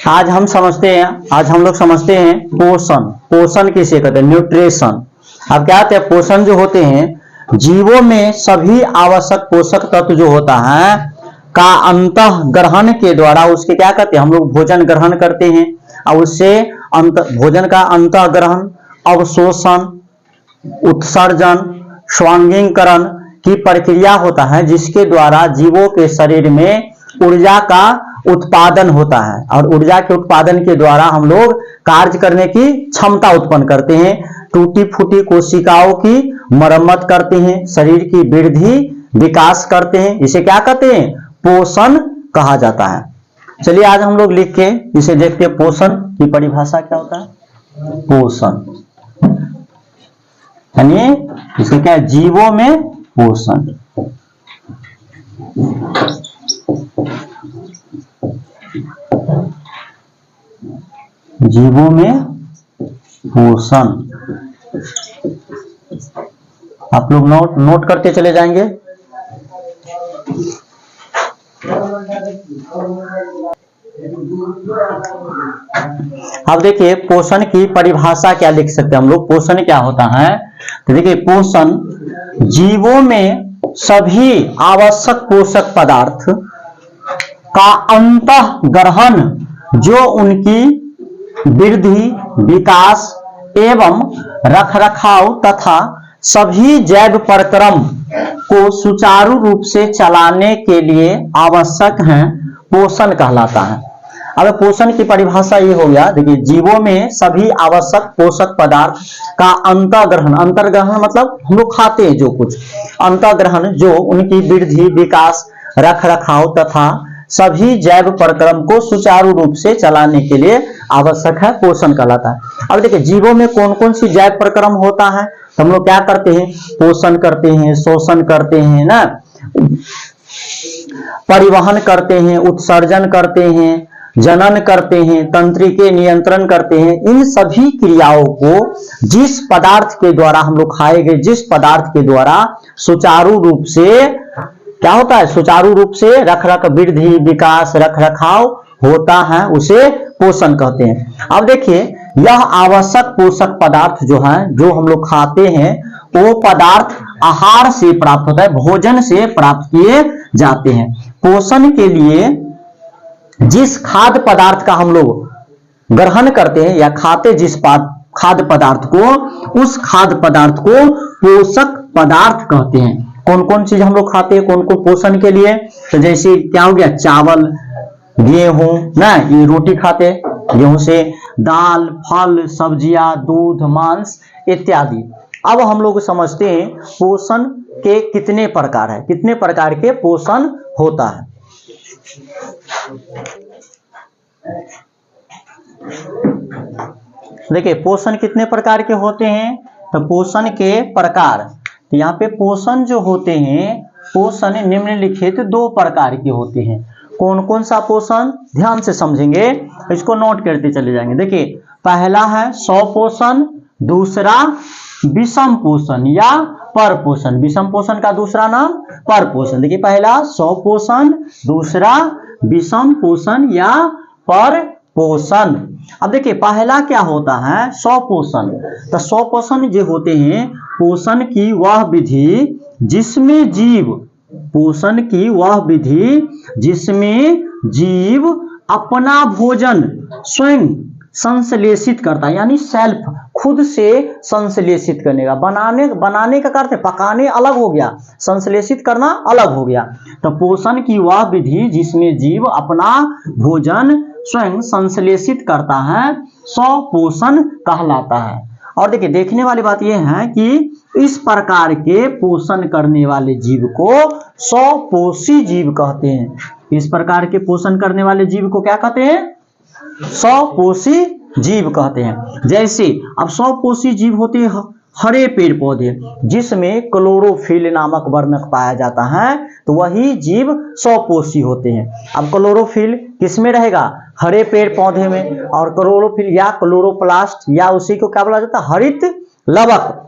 आज हम लोग समझते हैं पोषण किसे कहते हैं, न्यूट्रिशन। अब क्या कहते हैं, पोषण जो होते हैं जीवों में सभी आवश्यक पोषक तत्व जो होता है का अंतः ग्रहण के द्वारा, उसके क्या कहते हैं, हम लोग भोजन ग्रहण करते हैं और उससे भोजन का अंतः ग्रहण, अवशोषण, उत्सर्जन, स्वांगीकरण की प्रक्रिया होता है, जिसके द्वारा जीवों के शरीर में ऊर्जा का उत्पादन होता है और ऊर्जा के उत्पादन के द्वारा हम लोग कार्य करने की क्षमता उत्पन्न करते हैं, टूटी फूटी कोशिकाओं की मरम्मत करते हैं, शरीर की वृद्धि विकास करते हैं। इसे क्या कहते हैं, पोषण कहा जाता है। चलिए आज हम लोग लिख के इसे देखते हैं, पोषण की परिभाषा क्या होता है। पोषण यानी इसका क्या है, जीवों में पोषण। जीवों में पोषण आप लोग नोट करते चले जाएंगे। अब देखिए पोषण की परिभाषा क्या लिख सकते हैं हम लोग। पोषण क्या होता है, तो देखिए पोषण जीवों में सभी आवश्यक पोषक पदार्थ का अंतः ग्रहण जो उनकी वृद्धि, विकास एवं रखरखाव तथा सभी जैव प्रक्रम को सुचारू रूप से चलाने के लिए आवश्यक है, पोषण कहलाता है। अब पोषण की परिभाषा ये हो गया, देखिए जीवों में सभी आवश्यक पोषक पदार्थ का अंतर्ग्रहण, अंतर्ग्रहण मतलब हम लोग खाते हैं जो कुछ, अंतर्ग्रहण जो उनकी वृद्धि, विकास, रखरखाव तथा सभी जैव प्रक्रम को सुचारू रूप से चलाने के लिए आवश्यक है, पोषण कहलाता है। अब देखिए जीवों में कौन कौन सी जैव प्रक्रम होता है, तो हम लोग क्या करते हैं, पोषण करते हैं, शोषण करते हैं ना, परिवहन करते हैं, उत्सर्जन करते हैं, जनन करते हैं, तंत्रिके नियंत्रण करते हैं। इन सभी क्रियाओं को जिस पदार्थ के द्वारा हम लोग खाए गए, जिस पदार्थ के द्वारा सुचारू रूप से क्या होता है, सुचारू रूप से वृद्धि, विकास, रखरखाव होता है, उसे पोषण कहते हैं। अब देखिए यह आवश्यक पोषक पदार्थ जो है, जो हम लोग खाते हैं, वो पदार्थ आहार से प्राप्त होता है, भोजन से प्राप्त किए जाते हैं। पोषण के लिए जिस खाद्य पदार्थ का हम लोग ग्रहण करते हैं या खाते जिस खाद्य पदार्थ को, उस खाद्य पदार्थ को पोषक पदार्थ कहते हैं। कौन कौन चीज हम लोग खाते हैं कौन कौन पोषण के लिए, तो जैसे क्या हो गया, चावल, गेहूं ना, ये रोटी खाते गेहूं से, दाल, फल, सब्जियां, दूध, मांस इत्यादि। अब हम लोग समझते हैं पोषण के कितने प्रकार है, कितने प्रकार के पोषण होता है। देखिए पोषण कितने प्रकार के होते हैं, तो पोषण के प्रकार, तो यहाँ पे पोषण जो होते हैं, पोषण निम्नलिखित दो प्रकार के होते हैं। कौन कौन सा पोषण, ध्यान से समझेंगे, इसको नोट करते चले जाएंगे। देखिए पहला है स्वपोषण, दूसरा विषम पोषण या परपोषण। विषम पोषण का दूसरा नाम परपोषण। देखिए पहला स्वपोषण, दूसरा विषम पोषण या परपोषण। अब देखिए पहला क्या होता है, स्वपोषण। तो स्वपोषण जो होते हैं, पोषण की वह विधि जिसमें जीव, पोषण की वह विधि जिसमें जीव अपना भोजन स्वयं संश्लेषित करता है, यानी सेल्फ, खुद से संश्लेषित करने का, बनाने का करते, पकाने अलग हो गया, संश्लेषित करना अलग हो गया। तो पोषण की वह विधि जिसमें जीव अपना भोजन स्वयं संश्लेषित करता है, स्वपोषण कहलाता है। और देखिए देखने वाली बात यह है कि इस प्रकार के पोषण करने वाले जीव को स्वपोषी जीव कहते हैं। इस प्रकार के पोषण करने वाले जीव को क्या कहते हैं, स्वपोषी जीव कहते हैं। जैसे अब स्वपोषी जीव होते हैं हरे पेड़ पौधे, जिसमें क्लोरोफिल नामक वर्णक पाया जाता है, तो वही जीव स्वपोषी होते हैं। अब क्लोरोफिल किसमें रहेगा, हरे पेड़ पौधे में, और क्लोरोफिल या क्लोरोप्लास्ट या उसी को क्या बोला जाता है, हरित लवक।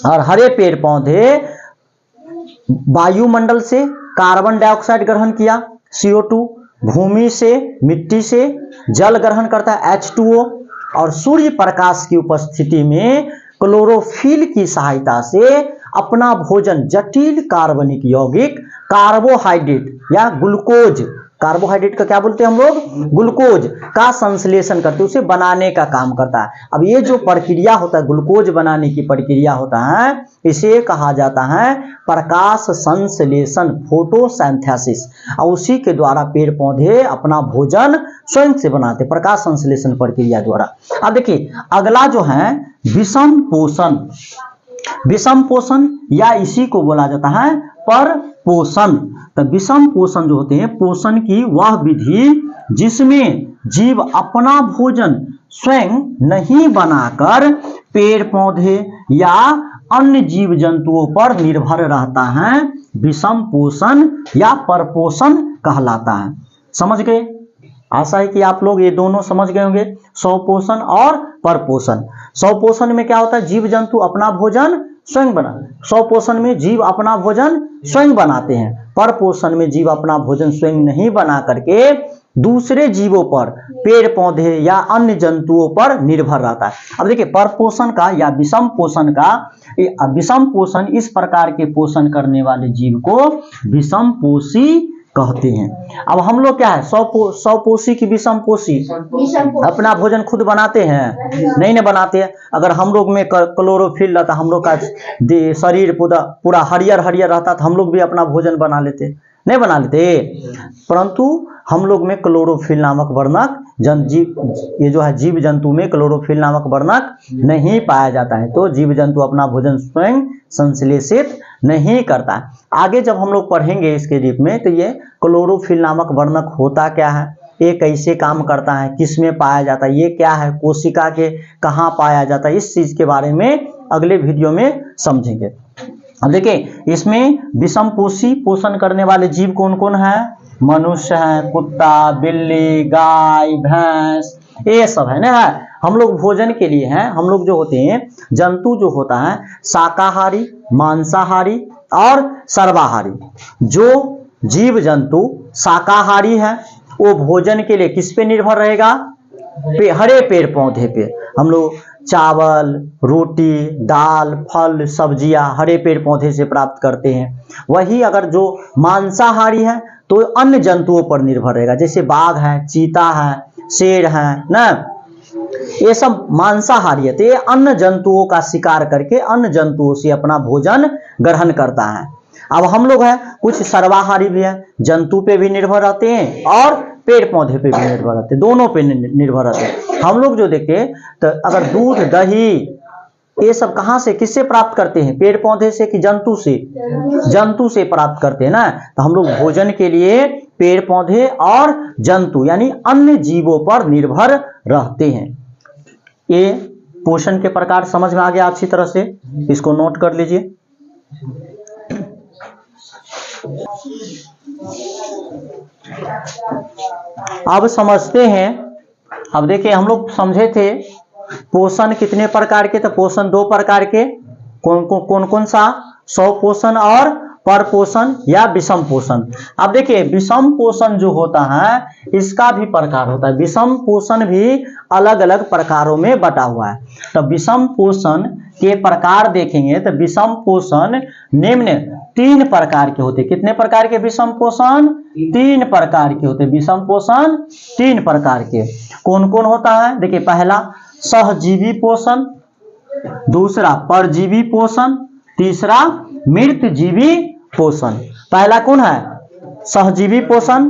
और हरे पेड़ पौधे वायुमंडल से कार्बन डाइऑक्साइड ग्रहण किया, CO2, भूमि से, मिट्टी से जल ग्रहण करता है H2O, और सूर्य प्रकाश की उपस्थिति में क्लोरोफिल की सहायता से अपना भोजन जटिल कार्बनिक यौगिक कार्बोहाइड्रेट या ग्लूकोज, कार्बोहाइड्रेट का क्या बोलते हैं हम लोग, ग्लूकोज का संश्लेषण करते, उसे बनाने का काम करता है। अब ये जो प्रक्रिया होता है, ग्लूकोज बनाने की प्रक्रिया होता है, इसे कहा जाता है प्रकाश संश्लेषण, फोटोसिंथेसिस, और उसी के द्वारा पेड़ पौधे अपना भोजन स्वयं से बनाते, प्रकाश संश्लेषण प्रक्रिया द्वारा। अब देखिए अगला जो है विषम पोषण, विषम पोषण या इसी को बोला जाता है परपोषण। तो विषम पोषण जो होते हैं, पोषण की वह विधि जिसमें जीव अपना भोजन स्वयं नहीं बनाकर पेड़ पौधे या अन्य जीव जंतुओं पर निर्भर रहता है, विषम पोषण या परपोषण कहलाता है। समझ गए? आशा है कि आप लोग ये दोनों समझ गए होंगे, स्वपोषण और परपोषण। स्वपोषण में क्या होता है, जीव जंतु अपना भोजन स्वयं बना, स्वपोषण में जीव अपना भोजन स्वयं बनाते हैं, परपोषण में जीव अपना भोजन स्वयं नहीं बना करके दूसरे जीवों पर, पेड़ पौधे या अन्य जंतुओं पर निर्भर रहता है। अब देखिए परपोषण का या विषम पोषण का, विषम पोषण इस प्रकार के पोषण करने वाले जीव को विषम पोषी कहते हैं। अब हम लोग क्या है, स्वपोषी की विषम पोषी, अपना भोजन खुद बनाते हैं, नहीं न बनाते हैं। अगर हम लोग में क्लोरोफिल रहता, हम लोग का शरीर पूरा हरियर हरियर रहता तो हम लोग भी अपना भोजन बना लेते, नहीं बना लेते, परंतु हम लोग में क्लोरोफिल नामक वर्णक ये जो है जीव जंतु में क्लोरोफिल नामक वर्णक नहीं पाया जाता है, तो जीव जंतु अपना भोजन स्वयं संश्लेषित नहीं करता। आगे जब हम लोग पढ़ेंगे इसके डीप में, तो ये क्लोरोफिल नामक वर्णक होता क्या है, ये कैसे काम करता है, किस में पाया जाता है, ये क्या है, कोशिका के कहाँ पाया जाता है, इस चीज के बारे में अगले वीडियो में समझेंगे। अब देखिए इसमें विषम पोषी पोषण करने वाले जीव कौन कौन है, मनुष्य है, कुत्ता, बिल्ली, गाय, भैंस, ये सब है ना। हम लोग भोजन के लिए हैं, हम लोग जो होते हैं जंतु जो होता है शाकाहारी, मांसाहारी और सर्वाहारी। जो जीव जंतु शाकाहारी है वो भोजन के लिए किस पे निर्भर रहेगा, हरे पेड़ पौधे पे। हम लोग चावल, रोटी, दाल, फल, सब्जियां हरे पेड़ पौधे से प्राप्त करते हैं। वही अगर जो मांसाहारी है तो अन्य जंतुओं पर निर्भर रहेगा, जैसे बाघ है, चीता है, शेर है ना, ये सब मांसाहारी है, तो ये अन्य जंतुओं का शिकार करके अन्य जंतुओं से अपना भोजन ग्रहण करता है। अब हम लोग हैं कुछ सर्वाहारी भी है, जंतु पे भी निर्भर रहते हैं और पेड़ पौधे पे भी निर्भर रहते हैं, दोनों पे निर्भर रहते हैं। हम लोग जो देखते तो अगर दूध, दही ये सब कहाँ से, किससे प्राप्त करते हैं, पेड़ पौधे से कि जंतु से, जंतु से प्राप्त करते हैं ना। तो हम लोग भोजन के लिए पेड़ पौधे और जंतु यानी अन्य जीवों पर निर्भर रहते हैं। ये पोषण के प्रकार समझ में आ गया अच्छी तरह से, इसको नोट कर लीजिए। अब समझते हैं, अब देखिए हम लोग समझे थे पोषण कितने प्रकार के, तो पोषण दो प्रकार के, कौन कौन सा, स्वपोषण और परपोषण या विषम पोषण। अब देखिए विषम पोषण जो होता है इसका भी प्रकार होता है, विषम पोषण भी अलग अलग प्रकारों में बटा हुआ है। तो विषम पोषण के प्रकार देखेंगे तो विषम पोषण निम्न 3 प्रकार के होते। कितने प्रकार के विषम पोषण, 3 प्रकार के होते। विषम पोषण 3 प्रकार के कौन कौन होता है, देखिए पहला सहजीवी पोषण, दूसरा परजीवी पोषण, तीसरा मृतजीवी पोषण। पहला कौन है, सहजीवी पोषण,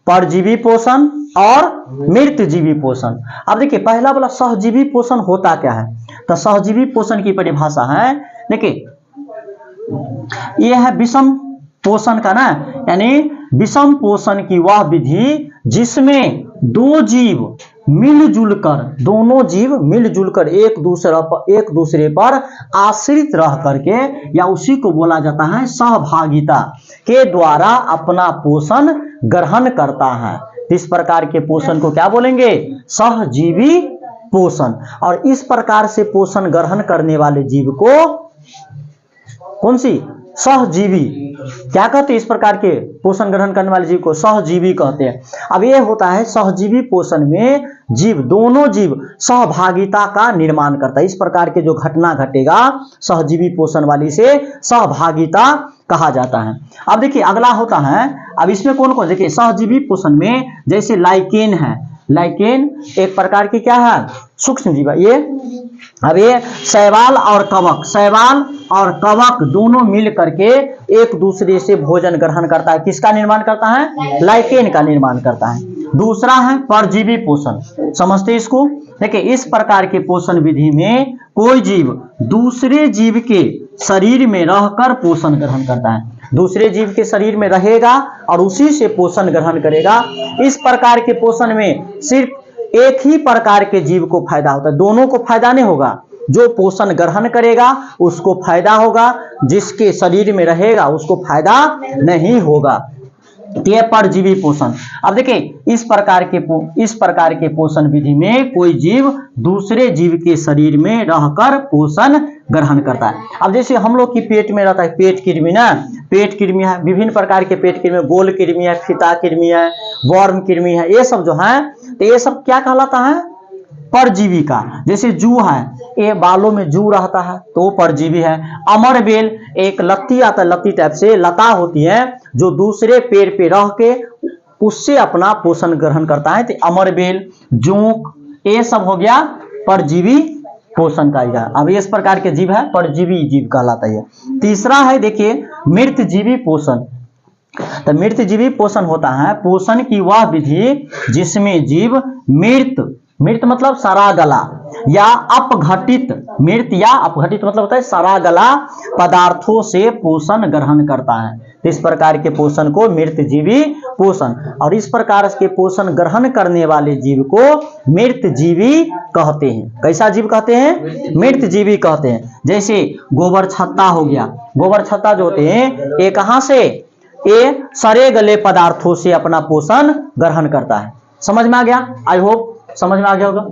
परजीवी पोषण और मृतजीवी पोषण। अब देखिए पहला वाला सहजीवी पोषण होता क्या है, तो सहजीवी पोषण की परिभाषा है, देखिए यह है विषम पोषण का ना, यानी विषम पोषण की वह विधि जिसमें दो जीव मिलजुल कर, दोनों जीव मिलजुल कर एक दूसरे पर आश्रित रह करके, या उसी को बोला जाता है सहभागिता के द्वारा अपना पोषण ग्रहण करता है। इस प्रकार के पोषण को क्या बोलेंगे, सहजीवी पोषण। और इस प्रकार से पोषण ग्रहण करने वाले जीव को कौन सी, सहजीवी। क्या कहते हैं इस प्रकार के पोषण ग्रहण करने वाले जीव को? सहजीवी कहते हैं। अब ये होता है सहजीवी पोषण में जीव, दोनों जीव सहभागिता का निर्माण करता है। इस प्रकार के जो घटना घटेगा सहजीवी पोषण वाली से सहभागिता कहा जाता है। अब देखिए अगला होता है, अब इसमें कौन कौन, देखिए सहजीवी पोषण में जैसे लाइकेन है, लाइकेन एक प्रकार की क्या है? सूक्ष्म जीव है ये। अब ये शैवाल और कवक, शैवाल और कवक दोनों मिल करके एक दूसरे से भोजन ग्रहण करता है। किसका निर्माण करता है? लाइकेन का निर्माण करता है। दूसरा है परजीवी पोषण, समझते इसको? देखिए इस प्रकार के पोषण विधि में कोई जीव दूसरे जीव के शरीर में रहकर पोषण ग्रहण करता है, दूसरे जीव के शरीर में रहेगा और उसी से पोषण ग्रहण करेगा। इस प्रकार के पोषण में सिर्फ एक ही प्रकार के जीव को फायदा होता है, दोनों को फायदा नहीं होगा। जो पोषण ग्रहण करेगा उसको फायदा होगा, जिसके शरीर में रहेगा उसको फायदा नहीं होगा। ये परजीवी पोषण। अब देखिए इस प्रकार के पोषण विधि में कोई जीव दूसरे जीव के शरीर में रहकर पोषण ग्रहण करता है। अब जैसे हम लोग की पेट में रहता है पेट कृमि ना, पेट कृमि है, विभिन्न प्रकार के पेट कृमि, गोल कृमि है, फीता कृमि है, वर्म कृमि है, ये सब जो है तो ये सब क्या कहलाता है? परजीवी का। जैसे जू है, ये बालों में जू रहता है तो वो परजीवी है। अमरबेल एक लत्ती आता है, लत्ती टाइप से लता होती है जो दूसरे पेड़ पे रह के उससे अपना पोषण ग्रहण करता है, तो अमरबेल, जोंक, ये सब हो गया परजीवी पोषण का। अब इस प्रकार के जीव है परजीवी जीव कहलाता है। तीसरा है देखिए मृतजीवी पोषण। तो मृतजीवी पोषण होता है पोषण की वह विधि जिसमें जीव मृत मतलब सरागला या अपघटित, मृत या अपघटित मतलब होता है सरागला पदार्थों से पोषण ग्रहण करता है। तो इस प्रकार के पोषण को मृतजीवी पोषण, और इस प्रकार के पोषण ग्रहण करने वाले जीव को मृतजीवी कहते हैं। कैसा जीव कहते हैं? मृतजीवी कहते हैं। जैसे गोबर छत्ता हो गया, गोबर छत्ता जो होते हैं ये कहां से? ये सरे गले पदार्थों से अपना पोषण ग्रहण करता है। समझ में आ गया? आई होप समझ में आ गया होगा,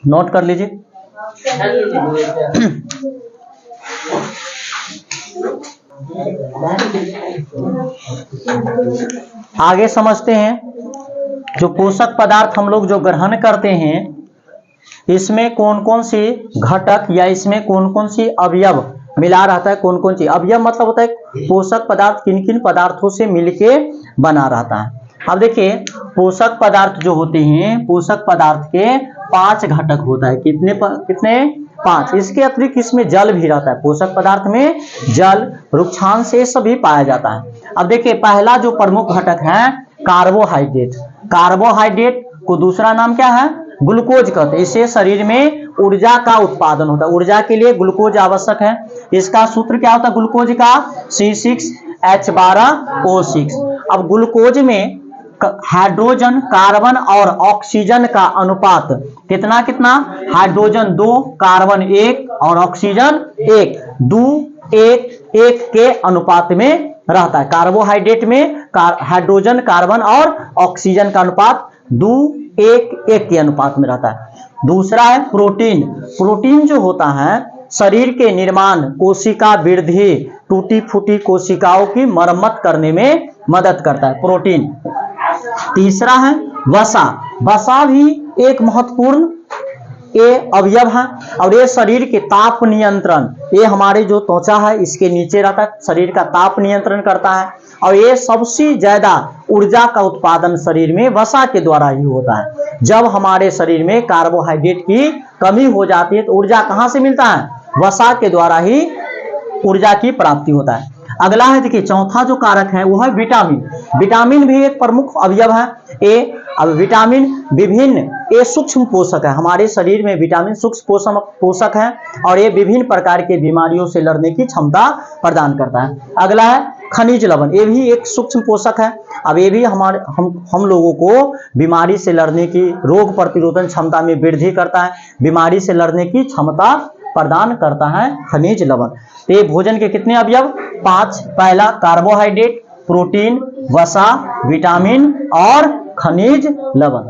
नोट कर लीजिए। आगे समझते हैं जो पोषक पदार्थ हम लोग जो ग्रहण करते हैं इसमें कौन कौन सी घटक या इसमें कौन कौन सी अवयव मिला रहता है। कौन कौन सी अवयव मतलब होता है पोषक पदार्थ किन किन पदार्थों से मिलके बना रहता है। अब देखिए पोषक पदार्थ जो होते हैं, पोषक पदार्थ के 5 घटक होता है। कितने 5। इसके अतिरिक्त इसमें जल भी रहता है। पोषक पदार्थ में जल, रुक्षांश ये सभी पाया जाता है। अब देखिए पहला जो प्रमुख घटक है कार्बोहाइड्रेट। कार्बोहाइड्रेट को दूसरा नाम क्या है? ग्लूकोज कहते हैं। इससे शरीर में ऊर्जा का उत्पादन होता है, ऊर्जा के लिए ग्लूकोज आवश्यक है। इसका सूत्र क्या होता है ग्लूकोज का? C6H12O6। अब ग्लूकोज में हाइड्रोजन, कार्बन और ऑक्सीजन का अनुपात कितना कितना? हाइड्रोजन 2, कार्बन 1 और ऑक्सीजन 1, 2, 1, 1 के अनुपात में रहता है। कार्बोहाइड्रेट में हाइड्रोजन, कार्बन और ऑक्सीजन का अनुपात 2, 1, 1 के अनुपात में रहता है। दूसरा है प्रोटीन। प्रोटीन जो होता है शरीर के निर्माण, कोशिका वृद्धि, टूटी फूटी कोशिकाओं की मरम्मत करने में मदद करता है प्रोटीन। तीसरा है वसा। वसा भी एक महत्वपूर्ण ये अवयव है और ये शरीर के ताप नियंत्रण, ये हमारे जो त्वचा है इसके नीचे रहता है, शरीर का ताप नियंत्रण करता है। और ये सबसे ज्यादा ऊर्जा का उत्पादन शरीर में वसा के द्वारा ही होता है। जब हमारे शरीर में कार्बोहाइड्रेट की कमी हो जाती है तो ऊर्जा कहाँ से मिलता है? वसा के द्वारा ही ऊर्जा की प्राप्ति होता है। अगला है देखिए चौथा जो कारक है वो है विटामिन। विटामिन भी एक प्रमुख अवयव है। अब विटामिन विभिन्न ये सूक्ष्म पोषक है। हमारे शरीर में विटामिन सूक्ष्म पोषक है और ये विभिन्न प्रकार के बीमारियों से लड़ने की क्षमता प्रदान करता है। अगला है खनिज लवण, ये भी एक सूक्ष्म पोषक है। अब ये भी हम लोगों को बीमारी से लड़ने की, रोग प्रतिरोधन क्षमता में वृद्धि करता है, बीमारी से लड़ने की क्षमता प्रदान करता है खनिज लवण। तो ये भोजन के कितने अवयव? 5। पहला कार्बोहाइड्रेट, प्रोटीन, वसा, विटामिन और खनिज लवण।